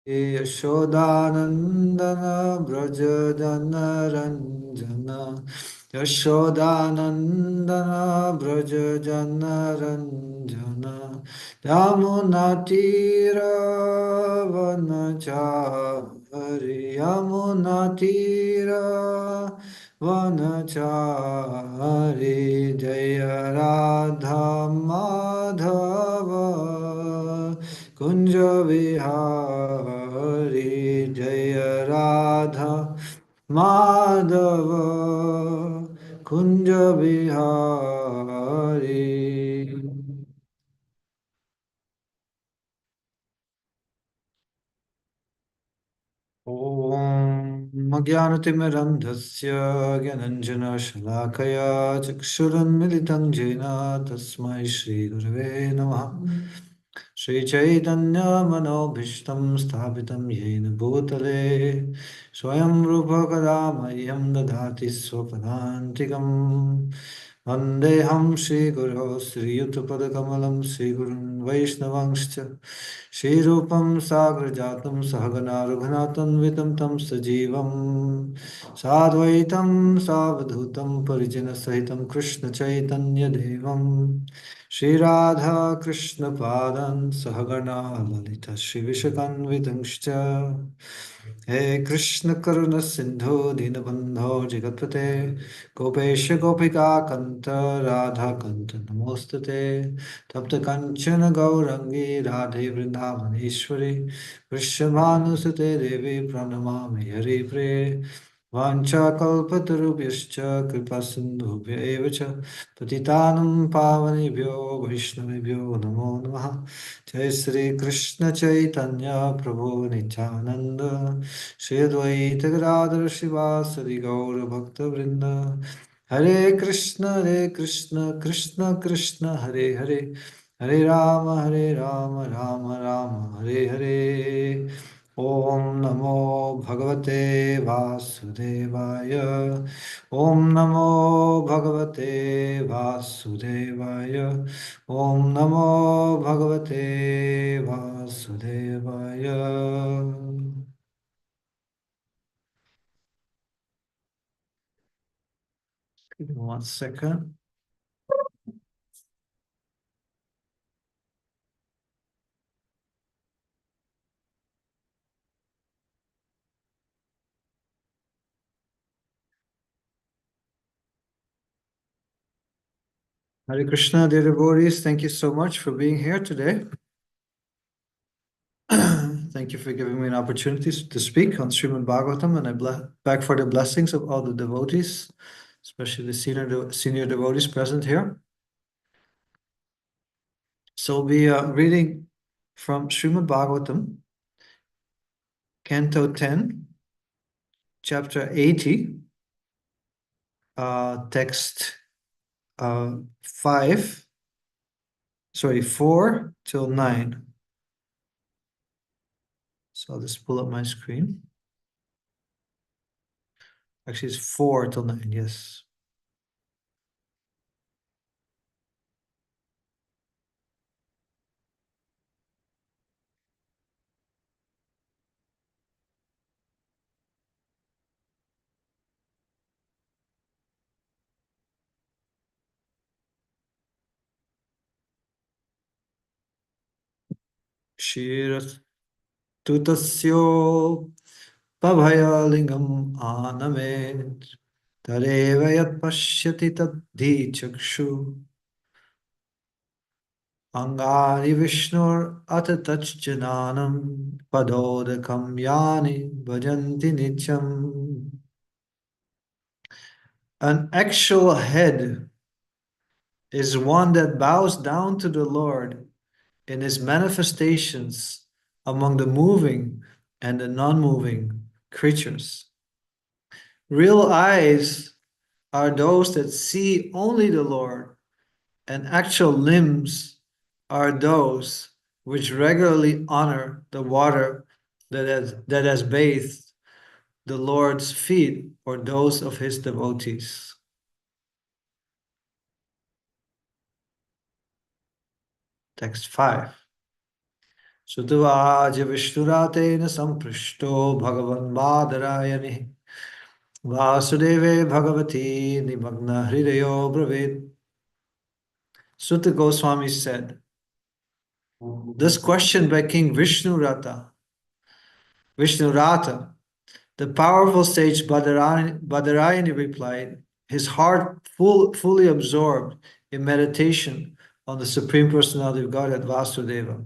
Yashodanandana Braja Janaranjana Yashodanandana Braja Janaranjana Yamunatira Vanachari Yamunatira Vanachari Jaya Radha Madhava Kunja Vihari Jaya Radha Madhava Kunja Vihari. ॐ अज्ञानतिमिरन्धस्य ज्ञानञ्जनशलाकया चक्षुरुन्मिलितं येन तस्मै श्रीगुरवे नमः श्रीचैतन्यमनोभीष्टं स्थापितं येन भूतले स्वयं रूपः कदा मह्यं ददाति स्वपदान्तिकम् वन्देऽहं श्रीगुरो श्रीयुतपदकमलं श्रीगुरुन् वैष्णवांश्च श्रीरूपं साग्रजातं सहगना रघुनाथान्वितं तं सजीवं साद्वैतं सावधूतं परिजनसहितं कृष्णचैतन्यदेवं श्रीराधा कृष्णपादान् सहगना ललिता श्रीविशकान्वितंश्च हे कृष्ण करुण सिंधु दीनबंधो जगत्पते गोपेश गोपिका कंत राधा कंत नमोस्तुते तप्त कंचन गौरंगी राधे वृंदावनेश्वरी वृषभानुसुते देवी प्रणमामि हरिप्रिये वाञ्छाकल्पतरुभ्यश्च कृपा सिन्धुभ्य एव च पतितानं पावनेभ्यो वैष्णवेभ्यो नमो नमः जय श्री कृष्ण चैतन्य प्रभु नित्यानंद श्री अद्वैत गदाधर शिवासदि गौर भक्तवृंद हरे कृष्ण कृष्ण कृष्ण हरे हरे हरे राम राम राम हरे हरे ओम नमो भगवते वासुदेवाय ओम नमो भगवते वासुदेवाय ओम नमो भगवते वासुदेवाय Give me 1 second. Hare Krishna, dear devotees, thank you so much for being here today. Thank you for giving me an opportunity to speak on Srimad Bhagavatam, and I beg for the blessings of all the devotees, especially the senior devotees present here. So we are reading from Srimad Bhagavatam, Canto 10, Chapter 80, text 4 till 9. So I'll just pull up my screen. Actually, it's 4 till 9, yes. Tutasyo pabhayalingam anamet tareva yat pashyati tadhi chakshu angari vishnur atatachjananam padodakam yani bhajanti nityam. An actual head is one that bows down to the Lord in his manifestations among the moving and the non-moving creatures. Real eyes are those that see only the Lord, and actual limbs are those which regularly honor the water that has bathed the Lord's feet or those of his devotees. Text 5. Sutavaja Vishnuratena Samprishto Bhagavan Badarayani Vasudeve Bhagavati Nimagna Hridayo Bravit. Sutta Goswami said, this question by King Vishnurata, the powerful sage Badarayani replied, his heart fully absorbed in meditation on the Supreme Personality of Godhead Vasudeva.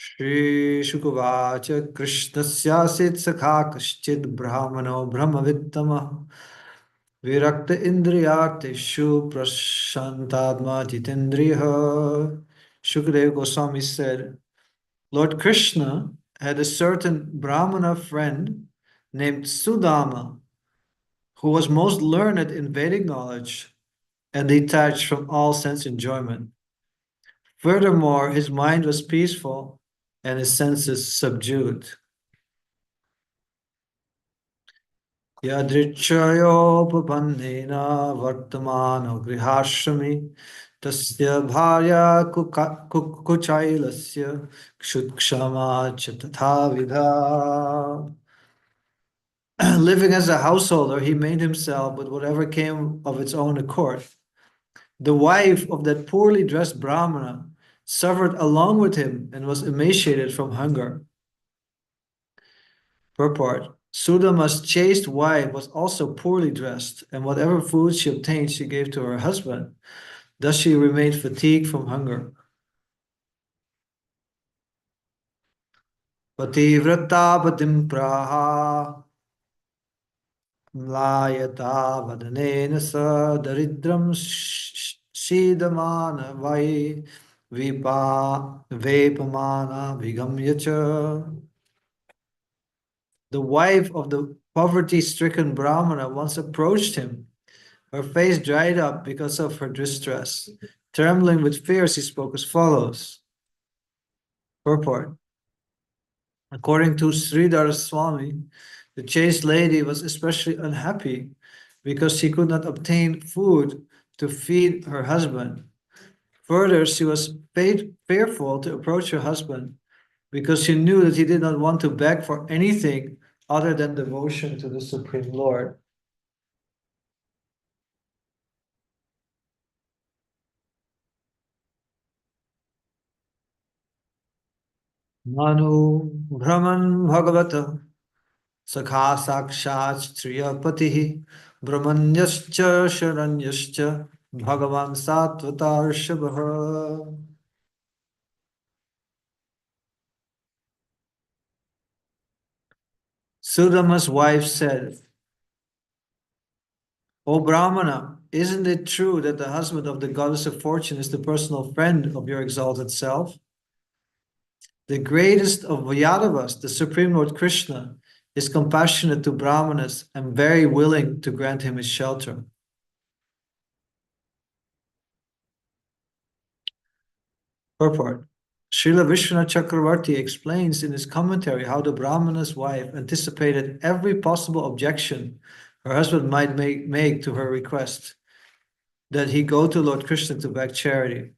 Shri Shukavacha Krishnasyasit Sakha Kaschid Brahmano Brahmavittama Virakta Indriyartishu Prashantadma Jitendriya. Shukadeva Goswami said, Lord Krishna had a certain Brahmana friend named Sudama, who was most learned in Vedic knowledge and detached from all sense enjoyment. Furthermore, his mind was peaceful and his senses subdued. Yadrichayopapannena vartamano grihashrami tasya bharya kuchailasya kshutkszama cha tatha vidha. Living as a householder, he made himself with whatever came of its own accord. The wife of that poorly dressed Brahmana suffered along with him and was emaciated from hunger. Purport. Sudama's chaste wife was also poorly dressed, and whatever food she obtained she gave to her husband. Thus she remained fatigued from hunger. Pativrata patim praha mlayata vadanena sa daridram shidamana vai vepamana vigamyacha. The wife of the poverty-stricken Brahmana once approached him. Her face dried up because of her distress. Trembling with fear, she spoke as follows. Purport. According to Sridhar Swami, the chaste lady was especially unhappy because she could not obtain food to feed her husband. Further, she was fearful to approach her husband because she knew that he did not want to beg for anything other than devotion to the Supreme Lord. Manu Brahman Bhagavata Sakha Sakshat Striyapati Brahmanyascha Sharanyascha Bhagavan Sattvatar. Sudama's wife said, O Brahmana, isn't it true that the husband of the goddess of fortune is the personal friend of your exalted self? The greatest of Yadavas, the Supreme Lord Krishna, is compassionate to Brahmanas and very willing to grant him his shelter. Purport. Srila Vishwanath Chakravarti explains in his commentary how the Brahmana's wife anticipated every possible objection her husband might make to her request that he go to Lord Krishna to beg charity.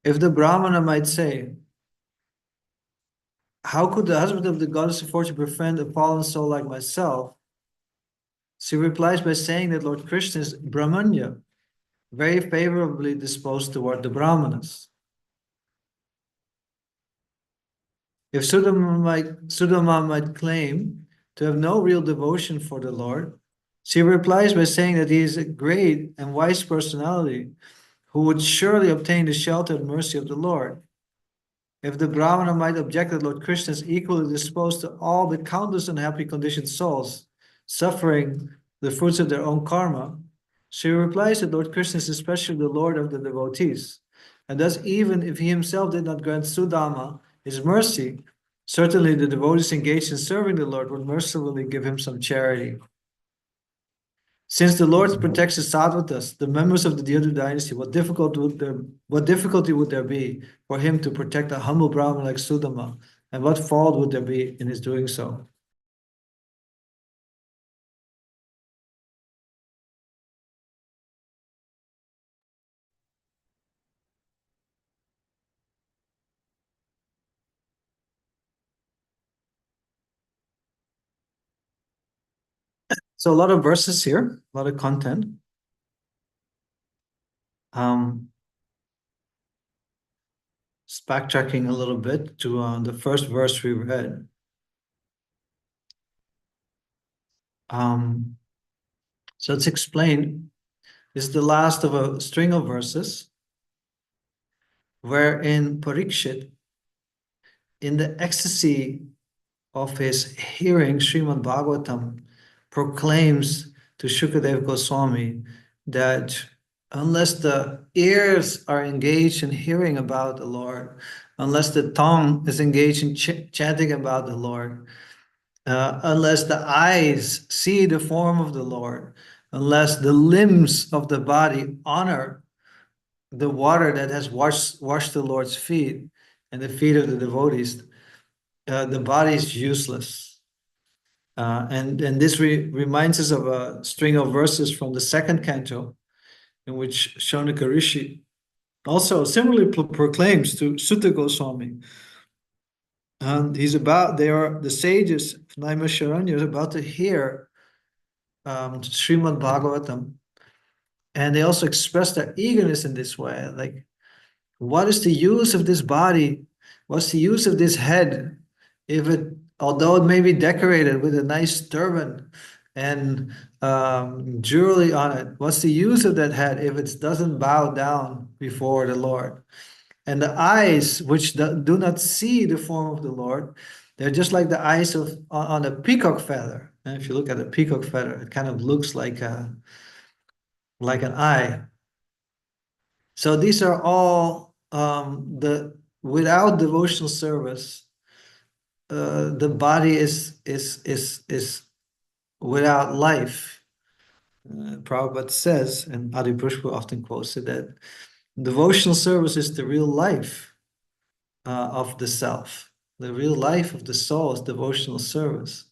If the Brahmana might say, how could the husband of the goddess of fortune befriend a fallen soul like myself? She replies by saying that Lord Krishna is Brahmanya, very favorably disposed toward the Brahmanas. If Sudama might claim to have no real devotion for the Lord, she replies by saying that he is a great and wise personality who would surely obtain the shelter and mercy of the Lord. If the Brahmana might object that Lord Krishna is equally disposed to all the countless unhappy conditioned souls suffering the fruits of their own karma, she replies that Lord Krishna is especially the Lord of the devotees, and thus even if he himself did not grant Sudama his mercy, certainly the devotees engaged in serving the Lord would mercifully give him some charity. Since the Lord protects the Sattvatas, the members of the Deodat dynasty, what difficulty would there be for him to protect a humble Brahmin like Sudama, and what fault would there be in his doing so? So a lot of verses here, a lot of content. Um, just backtracking a little bit to the first verse we read. Um, so let's explain. This is the last of a string of verses wherein Parikshit, in the ecstasy of his hearing Srimad Bhagavatam, proclaims to Shukadev Goswami that unless the ears are engaged in hearing about the Lord, unless the tongue is engaged in chanting about the Lord, unless the eyes see the form of the Lord, unless the limbs of the body honor the water that has washed the Lord's feet and the feet of the devotees, the body is useless. And this reminds us of a string of verses from the second canto, in which Shaunaka Rishi also similarly proclaims to Sutta Goswami. And they are the sages, Naimisharanya, is about to hear Srimad Bhagavatam, and they also express their eagerness in this way. Like, what is the use of this body? What's the use of this head if it, although it may be decorated with a nice turban and jewelry on it, what's the use of that head if it doesn't bow down before the Lord? And the eyes, which do not see the form of the Lord, they're just like the eyes of on a peacock feather. And if you look at a peacock feather, it kind of looks like an eye. So these are all the without devotional service, the body is without life. Prabhupada says, and Adi Pushpa often quotes it, that devotional service is the real life of the self. The real life of the soul is devotional service.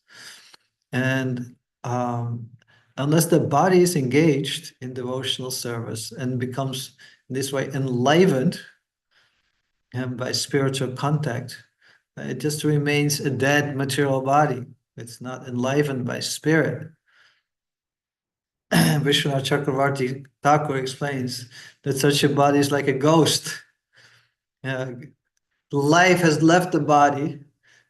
And unless the body is engaged in devotional service and becomes in this way enlivened and by spiritual contact, it just remains a dead material body. It's not enlivened by spirit. Vishwanath Chakravarti Thakur explains that such a body is like a ghost. Uh, Life has left the body,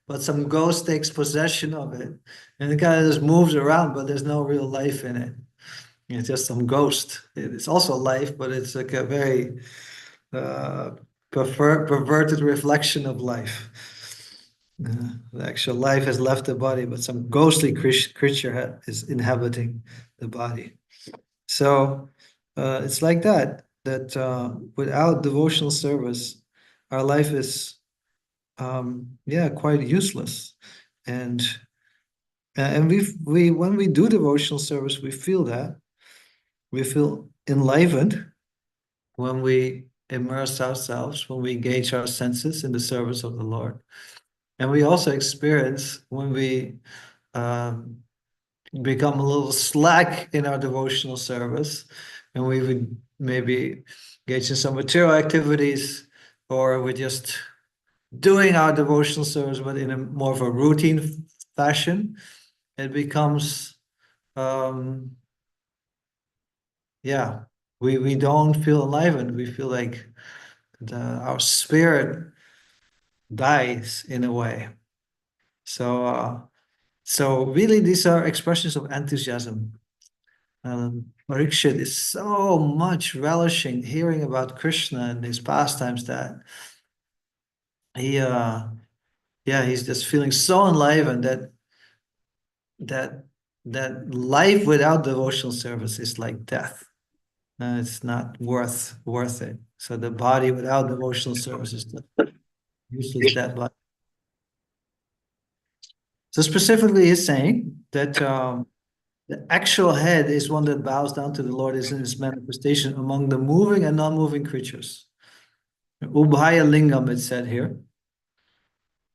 but some ghost takes possession of it, and it kind of just moves around, but there's no real life in it. It's just some ghost. It's also life, but it's like a very uh, perverted reflection of life. The actual life has left the body, but some ghostly creature is inhabiting the body. So it's like that, that without devotional service, our life is, yeah, quite useless. And we when we do devotional service, we feel that. We feel enlivened when we immerse ourselves, when we engage our senses in the service of the Lord. And we also experience when we um, become a little slack in our devotional service, and we would maybe engage in some material activities, or we're just doing our devotional service, but in a more of a routine fashion, it becomes, um, yeah, we don't feel enlivened. We feel like our spirit dies in a way. So really, these are expressions of enthusiasm. Parikshit is so much relishing hearing about Krishna and his pastimes that he, yeah, he's just feeling so enlivened that that life without devotional service is like death. It's not worth it. So the body without devotional service is the useless dead body. So specifically, he's saying that the actual head is one that bows down to the Lord, is in its manifestation among the moving and non-moving creatures. Ubhaya lingam, it's said here.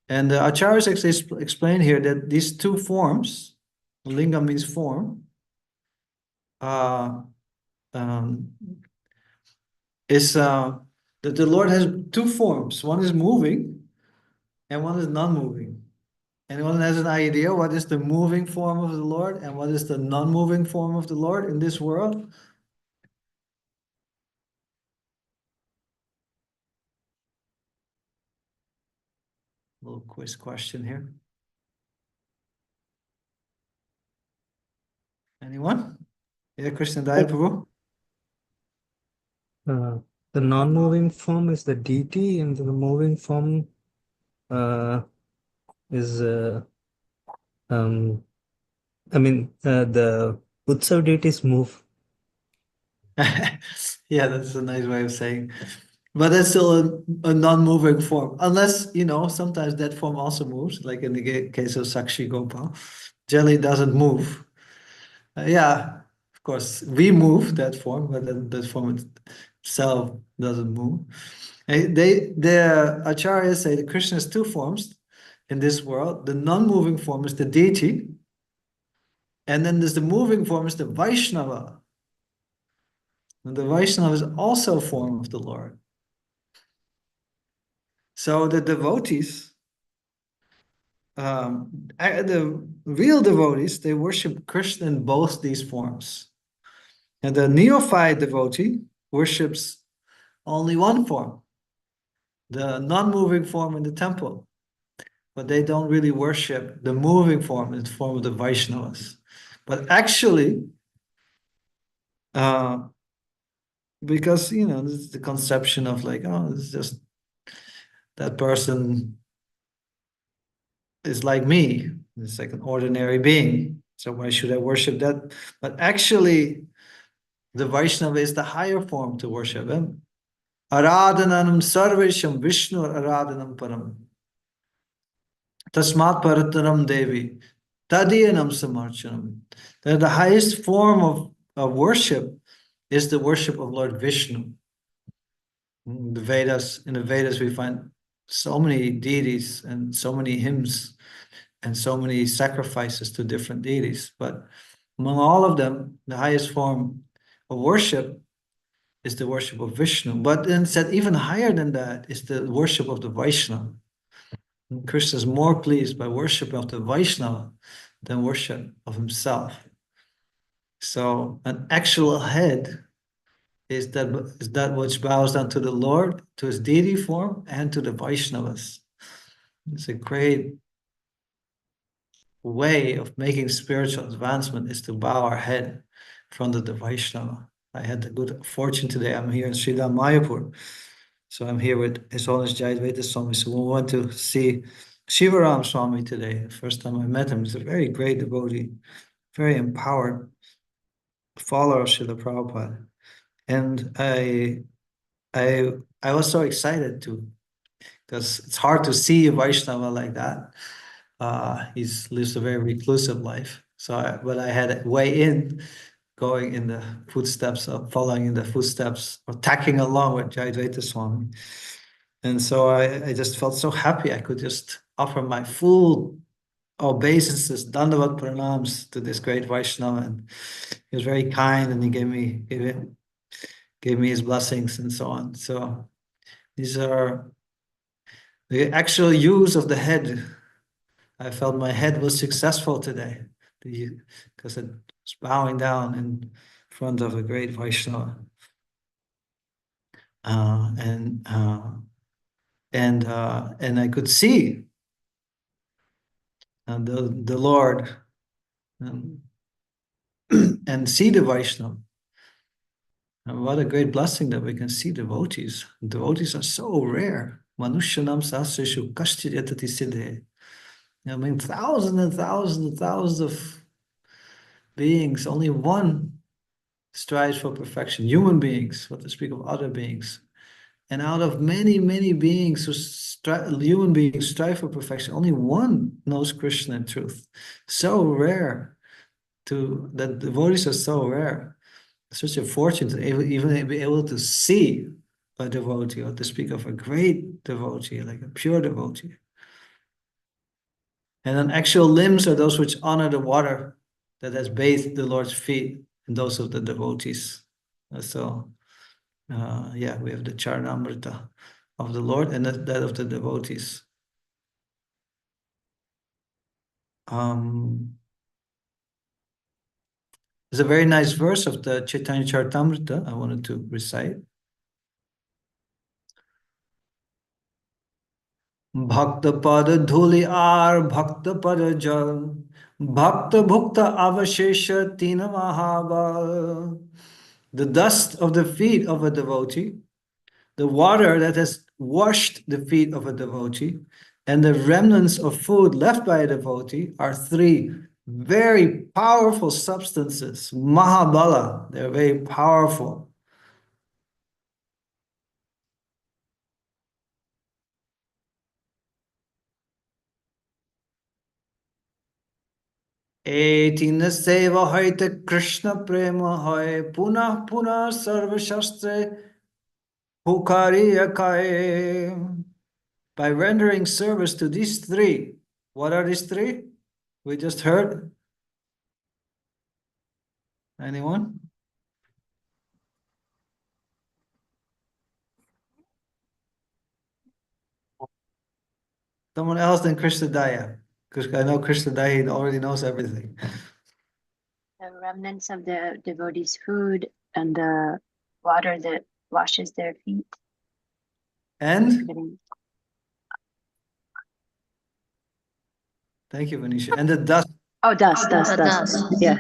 And the acharyas actually explain here that these two forms, lingam means form, uh, um, is that the Lord has two forms. One is moving and one is non-moving. Anyone has an idea what is the moving form of the Lord and what is the non-moving form of the Lord in this world? Little quiz question here. Anyone? Yeah, Krishna Daya Prabhu? Uh, the non-moving form is the deity, and the moving form is the Utsav deities move. Yeah, that's a nice way of saying. But that's still a non-moving form, unless, sometimes that form also moves, like in the case of Sakshi Gopal. Jelly doesn't move. Yeah, of course, we move that form, but that form itself doesn't move. The acharyas say that Krishna has two forms in this world. The non-moving form is the deity, and then there's the moving form is the Vaishnava. And the Vaishnava is also a form of the Lord. So the devotees, the real devotees, they worship Krishna in both these forms. And the neophyte devotee worships only one form, the non-moving form in the temple. But they don't really worship the moving form in the form of the Vaishnavas. But actually, uh, because this is the conception of like, oh, it's just that person is like me. It's like an ordinary being. So why should I worship that? But actually, the Vaishnava is the higher form to worship him. Aradhanam sarvesham Vishnu aradhanam param. Tasmat parataram devi. Tadiyanam samarchanam. That the highest form of worship is the worship of Lord Vishnu. In the Vedas, we find so many deities and so many hymns and so many sacrifices to different deities. But among all of them, the highest form of worship is the worship of Vishnu. But then said even higher than that is the worship of the Vaishnava. And Krishna is more pleased by worship of the Vaishnava than worship of himself. So an actual head is that which bows down to the Lord, to his deity form, and to the Vaishnavas. It's a great way of making spiritual advancement is to bow our head in front of the Vaishnava. I had the good fortune today. I'm here in Sridham Mayapur. So I'm here with His Holiness Jayadvaita Swami. So we went to see Shivaram Swami today. The first time I met him, he's a very great devotee, very empowered follower of Srila Prabhupada. And I was so excited to, because it's hard to see a Vaishnava like that. He's lives a very reclusive life. But I had a way in, going in the footsteps of, following in the footsteps, or tagging along with Jayadvaita Swami. And so I just felt so happy I could just offer my full obeisances, dandavat pranams to this great Vaishnava. And he was very kind, and he gave me his blessings and so on. So these are the actual use of the head. I felt my head was successful today because it was bowing down in front of a great Vaishnava. Uh, and uh, and I could see the Lord, um, and see the Vaishnava. And what a great blessing that we can see devotees. Devotees are so rare. Manushyanam sahasreshu kashchir yatati siddhe. I mean, thousands and thousands and thousands of beings, only one strives for perfection. Human beings, what to speak of other beings. And out of many, many beings human beings strive for perfection, only one knows Krishna in truth. So rare that devotees are so rare. Such a fortune to even be able to see a devotee, or to speak of a great devotee, like a pure devotee. And then actual limbs are those which honor the water that has bathed the Lord's feet, and those of the devotees. Yeah, we have the Charanamrita of the Lord and that of the devotees. there's a very nice verse of the Chaitanya Charitamrita I wanted to recite. भक्त पद धूलि are भक्त पद जल भक्त भुक्त avashesha तीन महाबल. The dust of the feet of a devotee, the water that has washed the feet of a devotee, and the remnants of food left by a devotee are three very powerful substances. Mahabala, they're very powerful. एतीन सेवा हईते कृष्ण प्रेम है पुनः पुनः सर्वशास्त्रे हुकारी akaye. By rendering service to these three. What are these three? We just heard. Anyone? Someone else than Krishna Daya. Because I know Krishna Daya already knows everything. The remnants of the devotees' food and the water that washes their feet. And? Thank you, Vanisha. And the dust. Oh, dust. Yeah.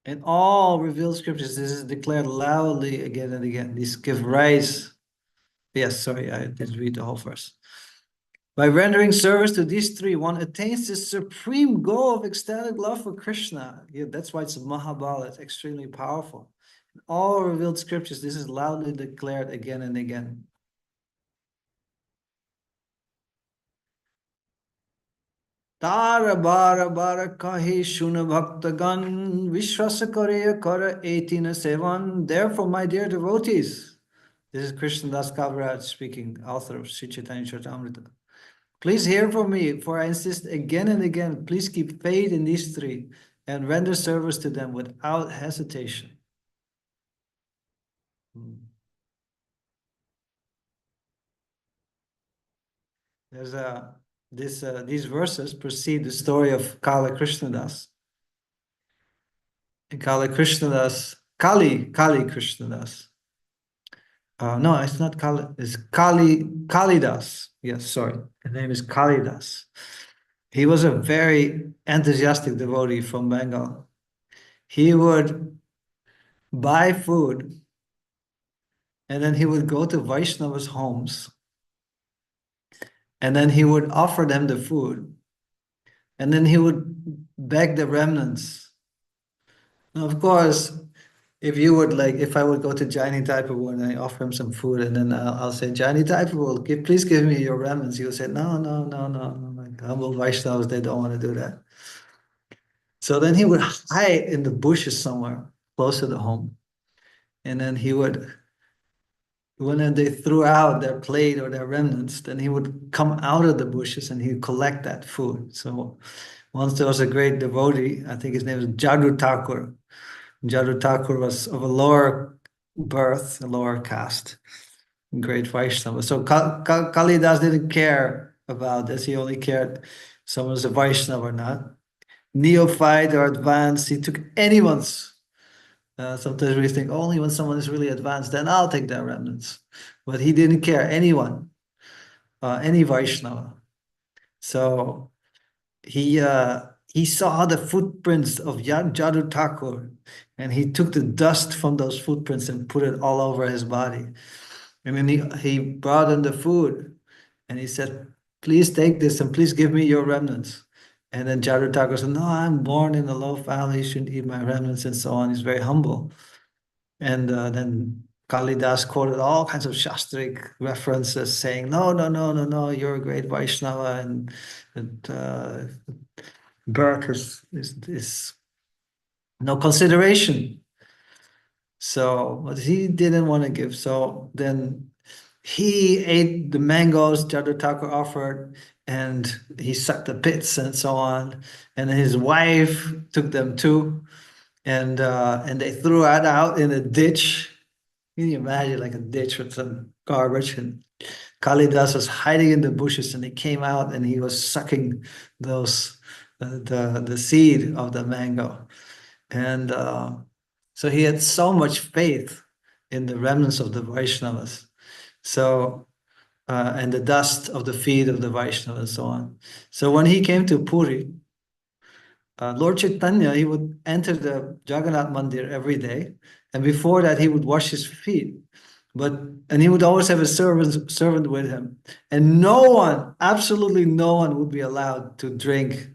In all revealed scriptures, this is declared loudly again and again. These give rise. Yes, sorry, I didn't read the whole verse. By rendering service to these three, one attains the supreme goal of ecstatic love for Krishna. Yeah, that's why it's Mahabala. It's extremely powerful. In all revealed scriptures, this is loudly declared again and again. Tara bara bara kahi shuna bhaktagan vishwasa kare kara etina sevan. Therefore, my dear devotees, this is Krishna Das Kaviraj speaking, author of Sri Chaitanya Charitamrita. Please hear from me, for I insist again and again, please keep faith in these three and render service to them without hesitation. There's these verses precede the story of Kali Krishnadas. And Kali Krishnadas, Kali Krishnadas. No, it's not Kali, it's Kalidas. Yes, sorry. His name is Kalidas. He was a very enthusiastic devotee from Bengal. He would buy food and then he would go to Vaishnavas' homes and then he would offer them the food and then he would beg the remnants. Now, of course, if I would go to Jani Taipavu and I offer him some food and then I'll say, Jani Taipavu, please give me your remnants. He would say, no. Like humble Vaishnavas, they don't want to do that. So then he would hide in the bushes somewhere close to the home. And then when they threw out their plate or their remnants, then he would come out of the bushes and he'd collect that food. So once there was a great devotee, I think his name was Jadu Thakur. Jadu Thakur was of a lower birth, a lower caste, great Vaishnava. So Kalidas didn't care about this. He only cared someone was a Vaishnava or not. Neophyte or advanced, he took anyone's. Sometimes we think only when someone is really advanced, then I'll take their remnants. But he didn't care, anyone, any Vaishnava. So he saw the footprints of Jadu Thakur, and he took the dust from those footprints and put it all over his body. And then he brought in the food, and he said, please take this and please give me your remnants. And then Jadu Thakur said, no, I'm born in a low family, you shouldn't eat my remnants and so on. He's very humble. And then Kalidas quoted all kinds of Shastric references saying, no, you're a great Vaishnava and birth is no consideration. So, but he didn't want to give. So then he ate the mangoes Jadu Thakur offered, and he sucked the pits and so on. And his wife took them too, and they threw it out in a ditch. Can you imagine like a ditch with some garbage, and Kalidas was hiding in the bushes, and he came out and he was sucking those the seed of the mango, and so he had so much faith in the remnants of the Vaishnavas. So and the dust of the feet of the Vaishnavas and so on. So when he came to Puri, Lord Chaitanya, he would enter the Jagannath Mandir every day, and before that he would wash his feet. And he would always have a servant with him, and no one, absolutely no one, would be allowed to drink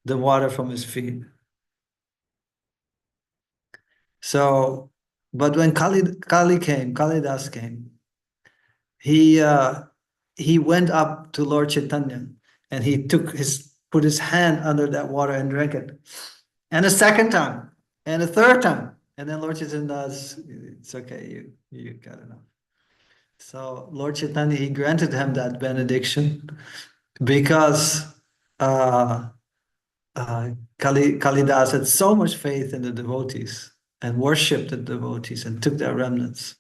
the water from his feet. So, but when Kalidas came, he went up to Lord Chaitanya, and he put his hand under that water and drank it. And a second time, and a third time. And then Lord Chaitanya says, it's okay, you got enough. So Lord Chaitanya, he granted him that benediction because Kalidas had so much faith in the devotees and worshipped the devotees and took their remnants.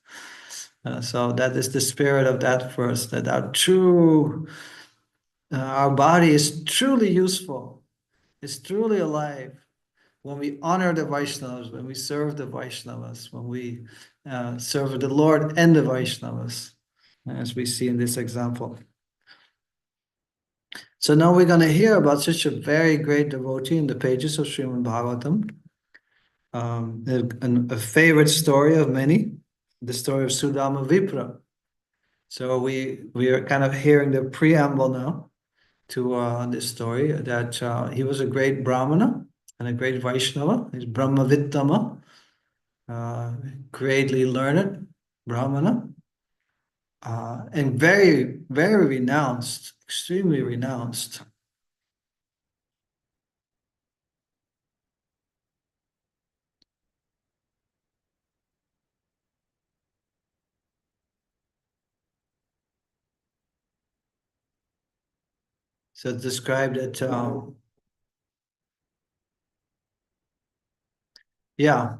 So that is the spirit of that verse, that our body is truly useful, is truly alive when we honor the Vaishnavas, when we serve the Vaishnavas, when we serve the Lord and the Vaishnavas, as we see in this example. So now we're going to hear about such a very great devotee in the pages of Srimad Bhagavatam. A favorite story of many, the story of Sudama Vipra. So we are kind of hearing the preamble now to this story, that he was a great Brahmana and a great Vaishnava. He's Brahmavittama, greatly learned Brahmana, and very, very renounced, extremely renounced. So it's described that,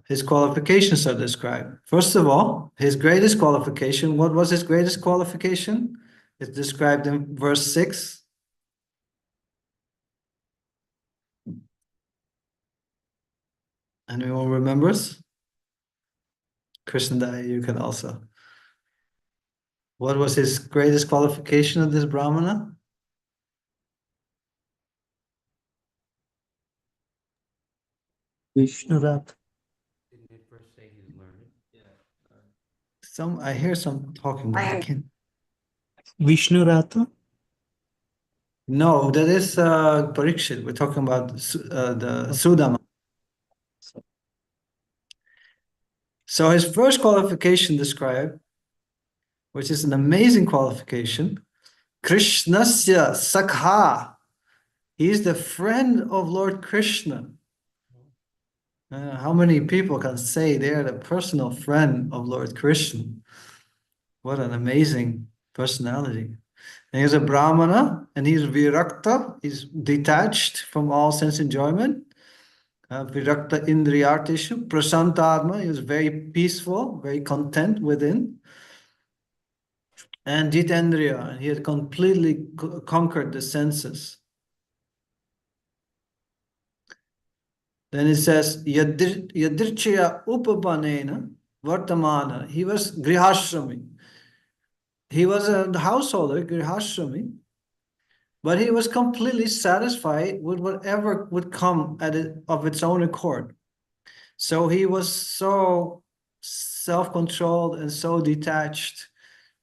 his qualifications are described. First of all, his greatest qualification, what was his greatest qualification? It's described in verse 6. Anyone remembers? Krishnadaya, you can also. What was his greatest qualification of this Brahmana? Vishnurat. Didn't it first say he's learned? I hear some talking, but I can't. Vishnurata? No, that is Parikshit. We're talking about the Sudama. So his first qualification described, which is an amazing qualification, Krishnasya Sakha. He is the friend of Lord Krishna. How many people can say they are the personal friend of Lord Krishna? What an amazing personality. And he's a Brahmana, and he's Virakta, he's detached from all sense enjoyment. Virakta Indriyartishu, Prasantadma, he was very peaceful, very content within. And Jitendriya, he had completely conquered the senses. Then it says, Yadrichya Upapanena Vartamana. He was Grihashrami. He was a householder, Grihashrami, but he was completely satisfied with whatever would come of its own accord. So he was so self-controlled and so detached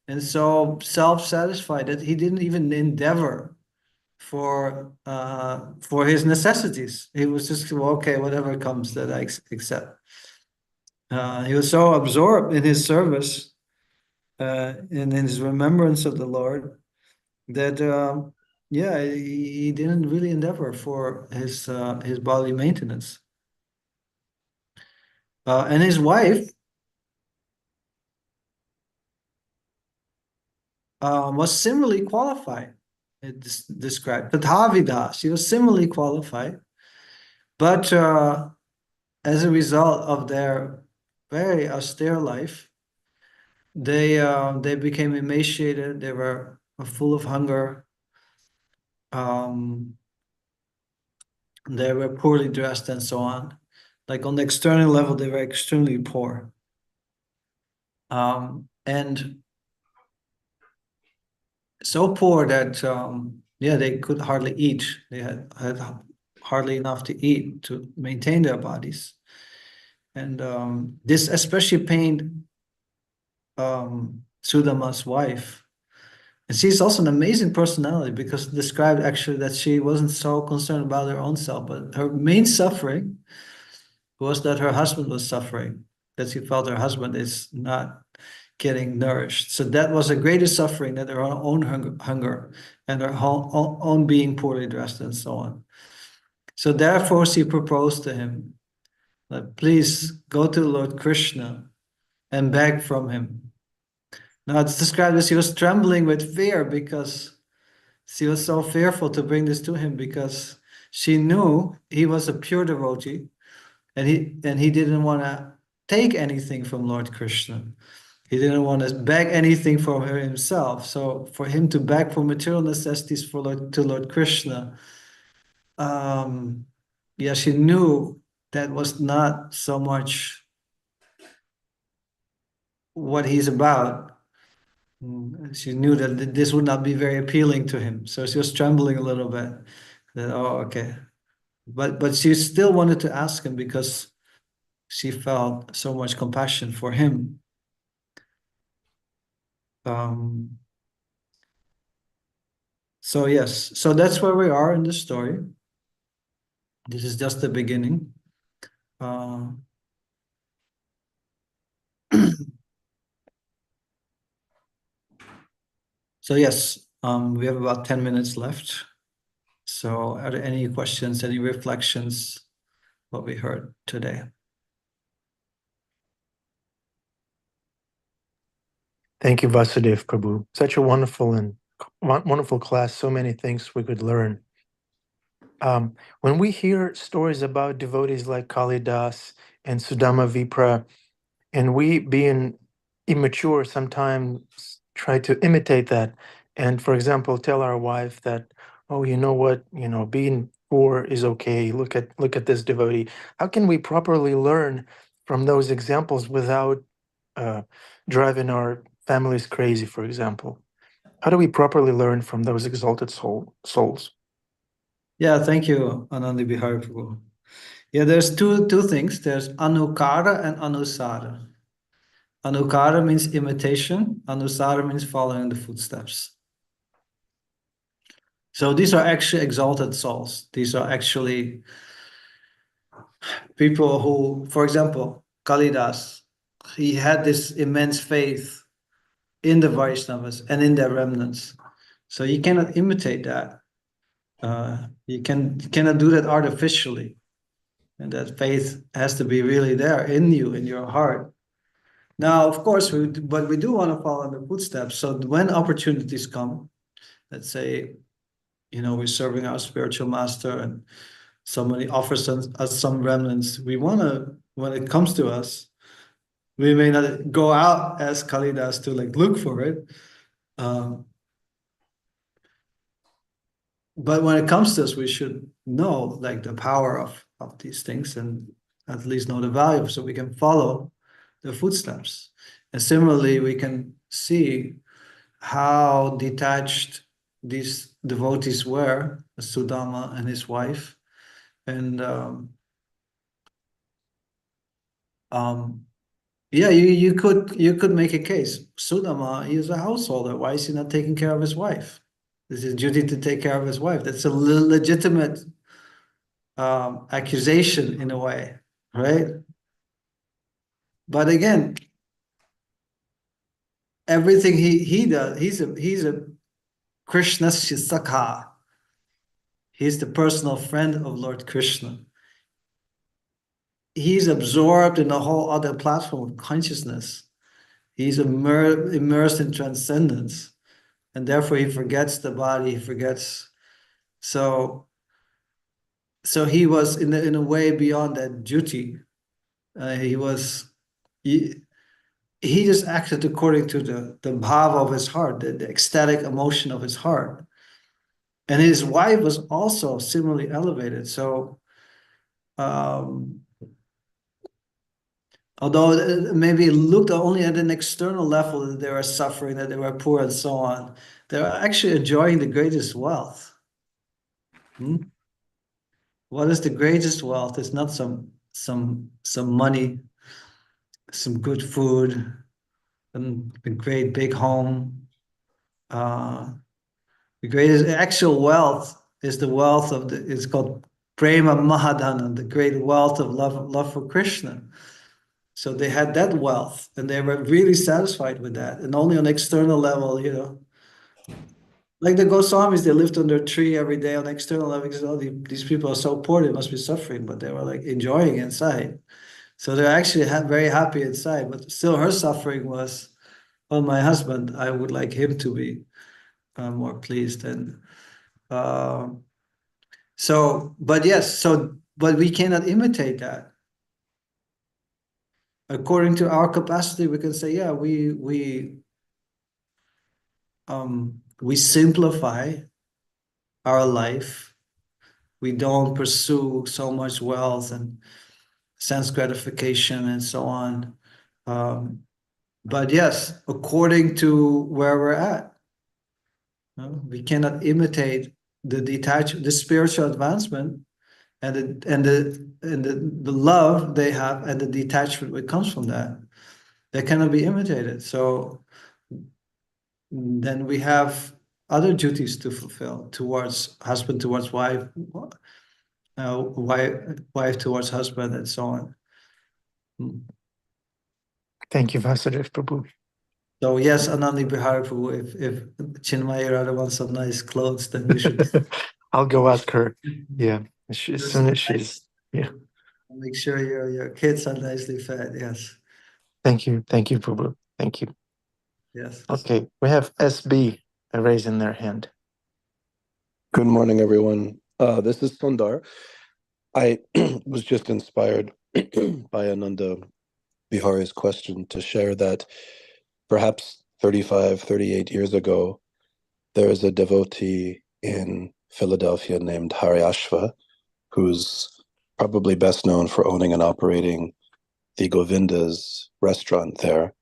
and so self-satisfied that he didn't even endeavor for his necessities. He was just, well, okay, whatever comes that I accept. He was so absorbed in his service and in his remembrance of the Lord that he didn't really endeavor for his bodily maintenance. And his wife was similarly qualified. It's described Tathavida. She was similarly qualified, but as a result of their very austere life, they became emaciated. They were full of hunger. They were poorly dressed and so on. Like on the external level, they were extremely poor. And so poor that yeah, they could hardly eat. They had hardly enough to eat to maintain their bodies. And this especially pained Sudama's wife. And she's also an amazing personality because it described actually that she wasn't so concerned about her own self, but her main suffering was that her husband was suffering, that she felt her husband is not getting nourished. So that was the greatest suffering, that her own hunger and her own being poorly dressed and so on. So therefore she proposed to him, like, please go to Lord Krishna and beg from him. Now it's described as she was trembling with fear because she was so fearful to bring this to him because she knew he was a pure devotee and he didn't want to take anything from Lord Krishna. He didn't want to beg anything from her himself. So for him to beg for material necessities to Lord Krishna, yeah, she knew that was not so much what he's about. She knew that this would not be very appealing to him. So she was trembling a little bit. That, oh, okay. But she still wanted to ask him because she felt so much compassion for him. Um, so yes, so that's where we are in the story. This is just the beginning. Uh, so yes, we have about 10 minutes left. So are there any questions, any reflections, what we heard today? Thank you, Vasudev Prabhu. Such a wonderful and wonderful class. So many things we could learn. When we hear stories about devotees like Kalidas and Sudama Vipra, and we being immature sometimes try to imitate that, and for example, tell our wife that, oh, you know what, being poor is okay. Look at this devotee. How can we properly learn from those examples without uh, driving our families crazy, for example? How do we properly learn from those exalted souls? Yeah, thank you, Anandi Bihari Prabhu. Yeah, there's two things. There's anukara and anusara. Anukara means imitation. Anusara means following the footsteps. So these are actually exalted souls. These are actually people who, for example, Kalidas, he had this immense faith in the Vaishnavas and in their remnants. So you cannot imitate that. You cannot do that artificially. And that faith has to be really there in you, in your heart. Now, of course, but we do want to follow in the footsteps. So when opportunities come, let's say, we're serving our spiritual master and somebody offers us some remnants, we want to, when it comes to us, we may not go out as Kalidas to like look for it. Um, but when it comes to us, we should know like the power of these things and at least know the value so we can follow the footsteps. And similarly, we can see how detached these devotees were, Sudama and his wife. And yeah, you could make a case. Sudama, he is a householder. Why is he not taking care of his wife? It's his duty to take care of his wife. That's a legitimate accusation in a way, right? But again, everything he does, he's a Krishna's Sakha. He's the personal friend of Lord Krishna. He's absorbed in a whole other platform of consciousness. He's immersed in transcendence, and therefore he forgets the body. He forgets. So, so he was in a way beyond that duty. He was, he, he just acted according to the bhava of his heart, the ecstatic emotion of his heart. And his wife was also similarly elevated. So, um, although maybe it looked only at an external level that they were suffering, that they were poor, and so on, they were actually enjoying the greatest wealth. What is the greatest wealth? It's not some money, some good food, and a great big home. The greatest actual wealth is the wealth of it's called prema mahadana, the great wealth of love for Krishna. So they had that wealth and they were really satisfied with that. And only on external level, like the Goswamis, they lived under a tree every day on external level because these people are so poor, they must be suffering, but they were like enjoying inside. So they're actually very happy inside, but still her suffering was, oh, my husband, I would like him to be more pleased. And but yes, but we cannot imitate that. According to our capacity, we can say, yeah, we simplify our life. We don't pursue so much wealth and sense gratification and so on. But yes, according to where we're at, we cannot imitate the spiritual advancement and the love they have and the detachment that comes from that. That cannot be imitated. So then we have other duties to fulfill towards husband, towards wife, wife towards husband, and so on. Thank you, Vasudev Prabhu. So yes, Anandi Bihari Prabhu, if Chinmaya Radha wants some nice clothes, then we should I'll go ask her. Yeah, as soon as she's, yeah. make sure your kids are nicely fed. Yes, Thank you, Prabhu. Thank you. yes. Okay, we have SB raising their hand. Good morning, everyone. This is Sundar. I was just inspired by Ananda Bihari's question to share that perhaps 35, 38 years ago, there is a devotee in Philadelphia named Haryashva, who's probably best known for owning and operating the Govinda's restaurant there.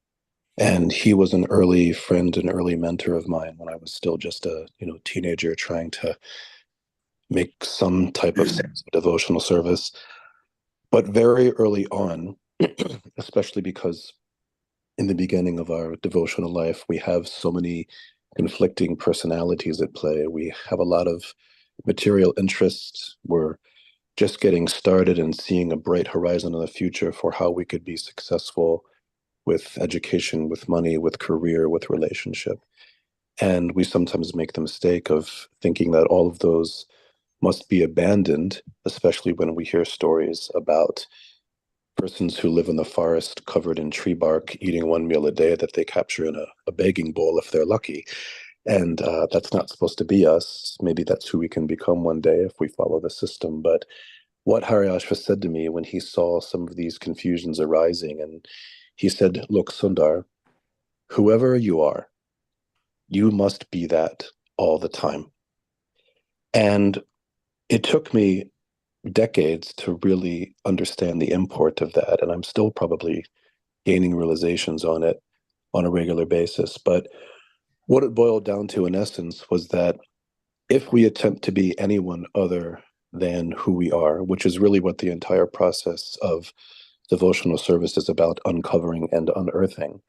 And he was an early friend and early mentor of mine when I was still just a teenager trying to make some type of sense of devotional service. But very early on, especially because in the beginning of our devotional life, we have so many conflicting personalities at play. We have a lot of material interests. We're just getting started and seeing a bright horizon in the future for how we could be successful with education, with money, with career, with relationship. And we sometimes make the mistake of thinking that all of those must be abandoned, especially when we hear stories about persons who live in the forest covered in tree bark, eating one meal a day that they capture in a begging bowl if they're lucky. And that's not supposed to be us. Maybe that's who we can become one day if we follow the system. But what Haryashva said to me when he saw some of these confusions arising, and he said, look, Sundar, whoever you are, you must be that all the time. And it took me decades to really understand the import of that. And I'm still probably gaining realizations on it on a regular basis. But what it boiled down to, in essence, was that if we attempt to be anyone other than who we are, which is really what the entire process of devotional service is about, uncovering and unearthing,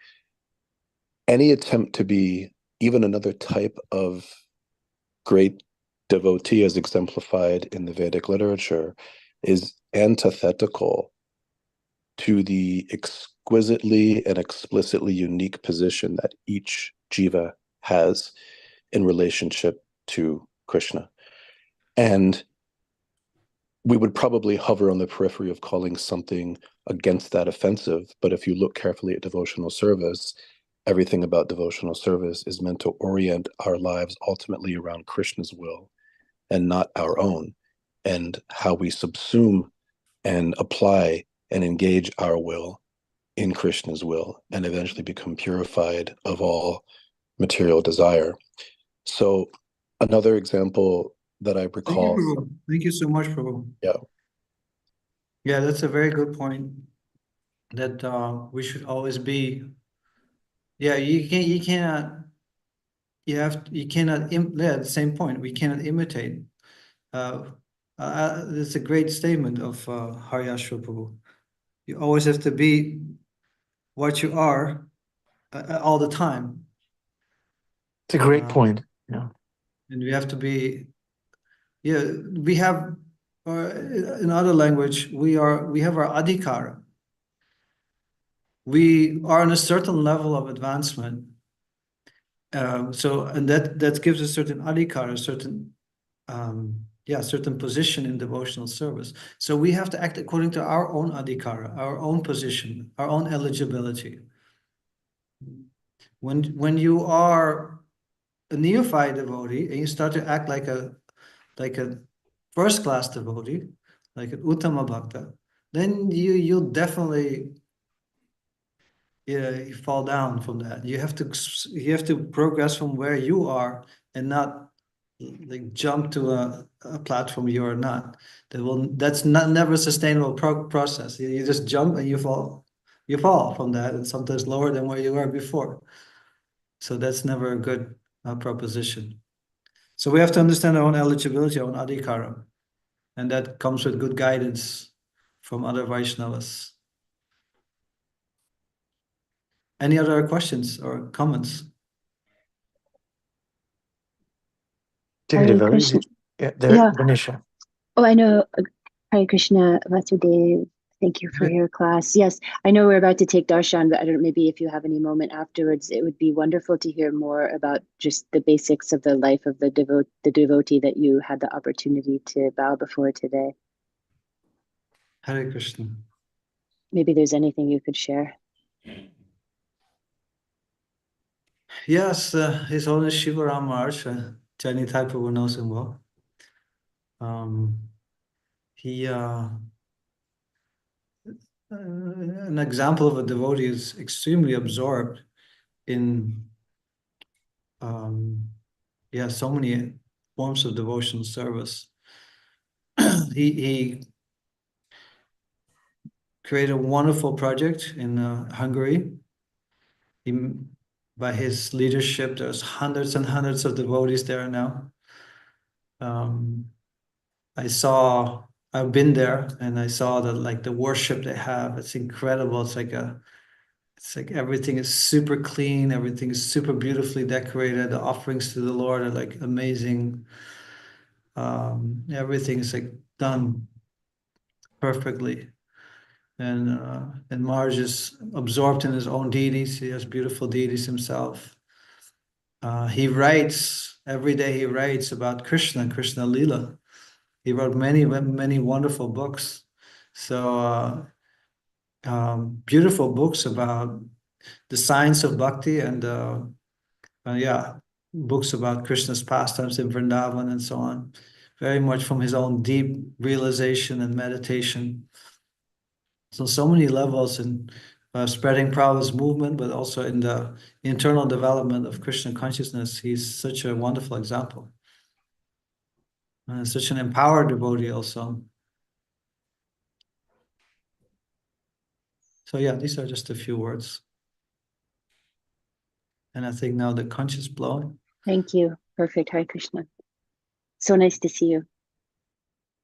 any attempt to be even another type of great devotee, as exemplified in the Vedic literature, is antithetical to the exquisitely and explicitly unique position that each jiva has in relationship to Krishna. And we would probably hover on the periphery of calling something against that offensive. But if you look carefully at devotional service, everything about devotional service is meant to orient our lives ultimately around Krishna's will and not our own, and how we subsume and apply and engage our will in Krishna's will and eventually become purified of all material desire. So another example that I Thank you, recall, Prabhu. Thank you so much, Prabhu. yeah, Yeah, that's a very good point. That we should always be. Yeah, you cannot. You cannot. Yeah, the same point. We cannot imitate. Uh, it's a great statement of Haryashva Prabhu. You always have to be what you are all the time. It's a great Uh, point. Yeah. and we have to be, yeah, we have, or in other language, we have our adhikara. We are on a certain level of advancement. And that gives a certain adhikara, a certain, certain position in devotional service. So we have to act according to our own adhikara, our own position, our own eligibility. When you are a neophyte devotee and you start to act like a first class devotee, like an Uttama Bhakta, then you'll definitely, yeah, you fall down from that. You have to progress from where you are and not like jump to a platform you are not. That's not never a sustainable process. You just jump and you fall from that, and sometimes lower than where you were before. So that's never a good proposition. So we have to understand our own eligibility, our own adhikara, and that comes with good guidance from other Vaishnavas. Any other questions or comments? Dear Hare devotees, Krishna. yeah, there, Yeah. Ganesha. Oh, I know. Hare Krishna, Vasudev. Thank you for Right. your class. Yes, I know we're about to take darshan, but I don't know, maybe if you have any moment afterwards, it would be wonderful to hear more about just the basics of the life of the devotee that you had the opportunity to bow before today. Hare Krishna. Maybe there's anything you could share. Yes, His Holiness Shiva Ram Maharaj, Jani Prabhu knows him well. He an example of a devotee is extremely absorbed in so many forms of devotional service. He created a wonderful project in Hungary. By his leadership, there's hundreds and hundreds of devotees there now. I've been there and I saw the worship they have. It's incredible. It's like everything is super clean, everything is super beautifully decorated. The offerings to the Lord are like amazing. Everything is like done perfectly. And Marge is absorbed in his own deities. He has beautiful deities himself. He writes every day. He writes about Krishna Lila. He wrote many, many wonderful books. So beautiful books about the science of bhakti and books about Krishna's pastimes in Vrindavan and so on. Very much from his own deep realization and meditation. So many levels in spreading Prabhupada's movement, but also in the internal development of Krishna consciousness. He's such a wonderful example. Such an empowered devotee also. So yeah, these are just a few words. And I think now the conch is blowing. Thank you. Perfect. Hare Krishna. So nice to see you.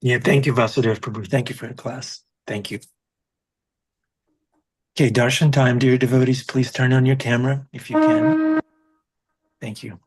Yeah, thank you, Vasudev Prabhu. Thank you for your class. Thank you. Okay, darshan time, dear devotees. Please turn on your camera if you can. Thank you.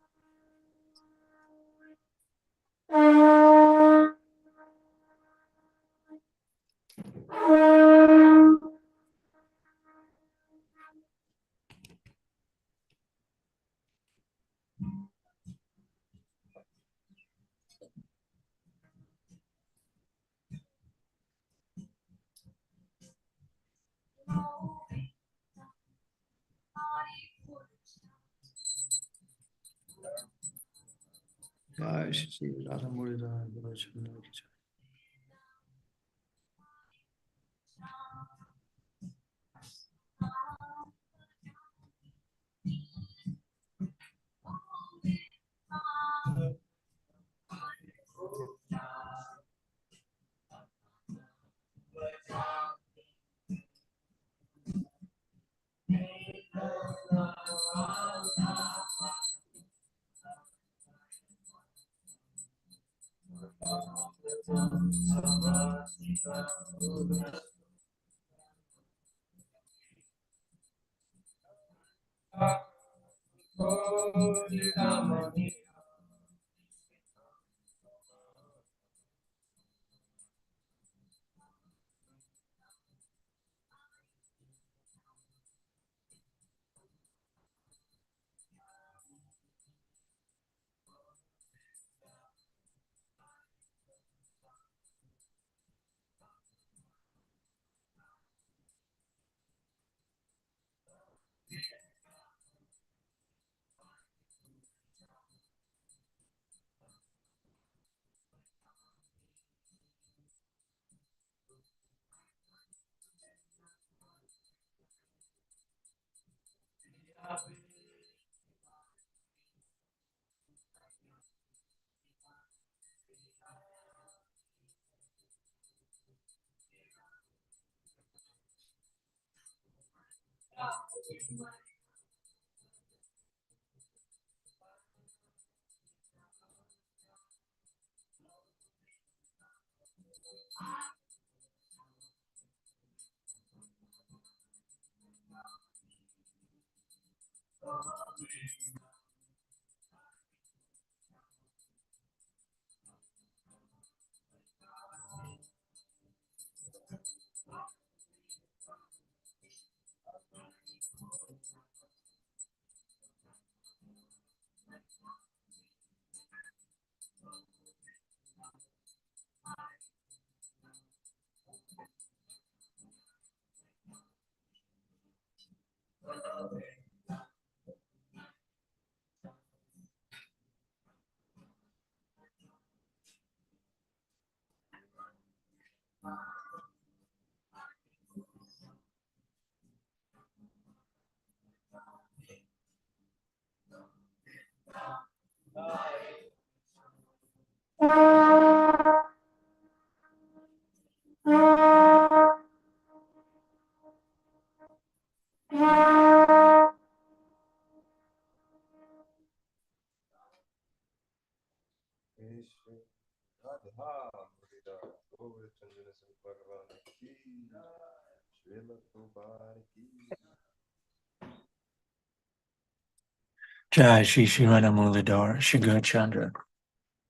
Jai Shri Shrimad Muladhara Shiga Chandra.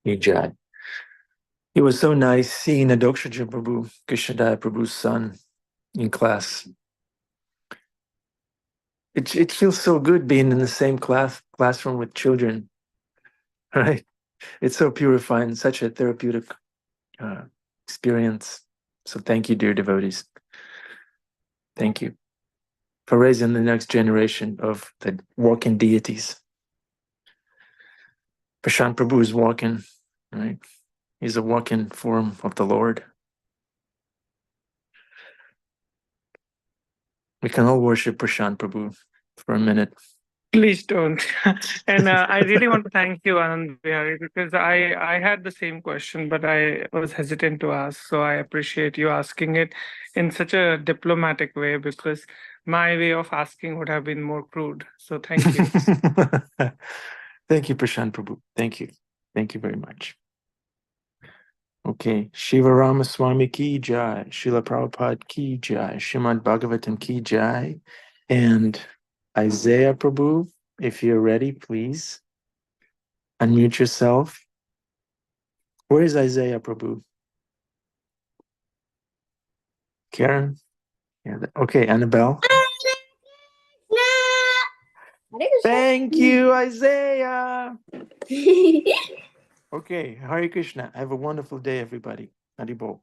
Jai. It was so nice seeing Adokshaja Prabhu, Krishnadaya Prabhu's son, in class. It feels so good being in the same classroom with children, right? It's so purifying, such a therapeutic experience. So thank you, dear devotees. Thank you for raising the next generation of the walking deities. Prashant Prabhu is walking, right? He's a walking form of the Lord. We can all worship Prashant Prabhu for a minute. Please don't. And I really want to thank you, Anand Bihari, because I had the same question, but I was hesitant to ask. So I appreciate you asking it in such a diplomatic way, because my way of asking would have been more crude. So thank you. Thank you, Prashant Prabhu. Thank you. Thank you very much. Okay. Shiva Ramaswamy ki jai. Srila Prabhupada ki jai. Srimad Bhagavatam ki jai. And Isaiah Prabhu, if you're ready, please unmute yourself. Where is Isaiah Prabhu? Karen? Yeah. Okay, Annabelle. Thank you, Isaiah. Okay, Hare Krishna. Have a wonderful day, everybody. Haribol.